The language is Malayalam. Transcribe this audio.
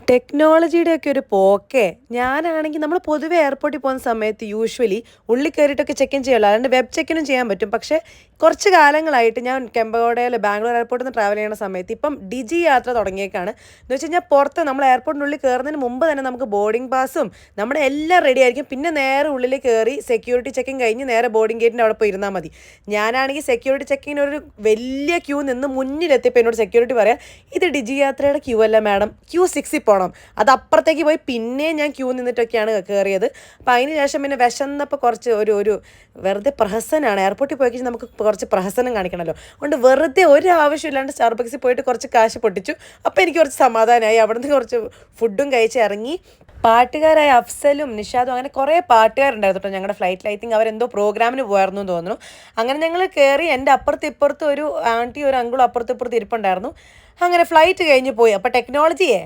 ടെക്നോളജിയുടെ ഒക്കെ ഒരു പോക്കേ ഞാനാണെങ്കിൽ നമ്മൾ പൊതുവെ എയർപോർട്ടിൽ പോകുന്ന സമയത്ത് യൂഷ്വലി ഉള്ളിൽ കയറിയിട്ടൊക്കെ ചെക്ക് ഇൻ ചെയ്യുള്ളൂ. അല്ലാണ്ട് വെബ് ചെക്കിനും ചെയ്യാൻ പറ്റും. പക്ഷേ കുറച്ച് കാലങ്ങളായിട്ട് ഞാൻ കെമ്പഗോഡയിൽ ബാംഗ്ലൂർ എയർപോർട്ടിൽ നിന്ന് ട്രാവൽ ചെയ്യുന്ന സമയത്ത് ഇപ്പം ഡിജി യാത്ര തുടങ്ങിയേക്കാണ്. എന്ന് വെച്ച് കഴിഞ്ഞാൽ പുറത്ത് നമ്മൾ എയർപോർട്ടിനുള്ളിൽ കയറുന്നതിന് മുമ്പ് തന്നെ നമുക്ക് ബോർഡിംഗ് പാസും നമ്മുടെ എല്ലാം റെഡി ആയിരിക്കും. പിന്നെ നേരെ ഉള്ളിൽ കയറി സെക്യൂരിറ്റി ചെക്കിങ് കഴിഞ്ഞ് നേരെ ബോർഡിംഗ് ഗേറ്റിൻ്റെ അവിടെ പോയി ഇരുന്നാൽ മതി. ഞാനാണെങ്കിൽ സെക്യൂരിറ്റി ചെക്കിങ്ങിന് ഒരു വലിയ ക്യൂ നിന്ന് മുന്നിലെത്തിയപ്പോൾ എന്നോട് സെക്യൂരിറ്റി പറയാം, ഇത് ഡിജി യാത്രയുടെ ക്യൂ അല്ല മാഡം, Q6 പോകണം. അത് അപ്പുറത്തേക്ക് പോയി പിന്നെ ഞാൻ ക്യൂ നിന്നിട്ടൊക്കെയാണ് കയറിയത്. അപ്പോൾ അതിന് ശേഷം പിന്നെ വിശന്നപ്പോൾ കുറച്ച് ഒരു ഒരു വെറുതെ പ്രഹസനമാണ്. എയർപോർട്ടിൽ പോയി കഴിഞ്ഞാൽ നമുക്ക് കുറച്ച് പ്രഹസനം കാണിക്കണമല്ലോ. അതുകൊണ്ട് വെറുതെ ഒരു ആവശ്യമില്ലാണ്ട് സ്റ്റാർബക്സിൽ പോയിട്ട് കുറച്ച് കാശ് പൊട്ടിച്ചു. അപ്പോൾ എനിക്ക് കുറച്ച് സമാധാനമായി. അവിടെ നിന്ന് കുറച്ച് ഫുഡും കഴിച്ച് ഇറങ്ങി. പാട്ടുകാരായ അഫ്സലും നിഷാദും അങ്ങനെ കുറേ പാട്ടുകാരുണ്ടായിരുന്നു കേട്ടോ ഞങ്ങളുടെ ഫ്ലൈറ്റിൽ. ഐ തിങ്ക് അവരെന്തോ പ്രോഗ്രാമിന് പോയായിരുന്നു എന്ന് തോന്നുന്നു. അങ്ങനെ ഞങ്ങൾ കയറി. എൻ്റെ അപ്പുറത്ത് ഇപ്പുറത്ത് ഒരു ആൻറ്റി ഒരു അങ്കിളും അപ്പുറത്ത് ഇപ്പുറത്ത് ഇരിപ്പുണ്ടായിരുന്നു. അങ്ങനെ ഫ്ലൈറ്റ് കഴിഞ്ഞ് പോയി. അപ്പോൾ ടെക്നോളജിയേ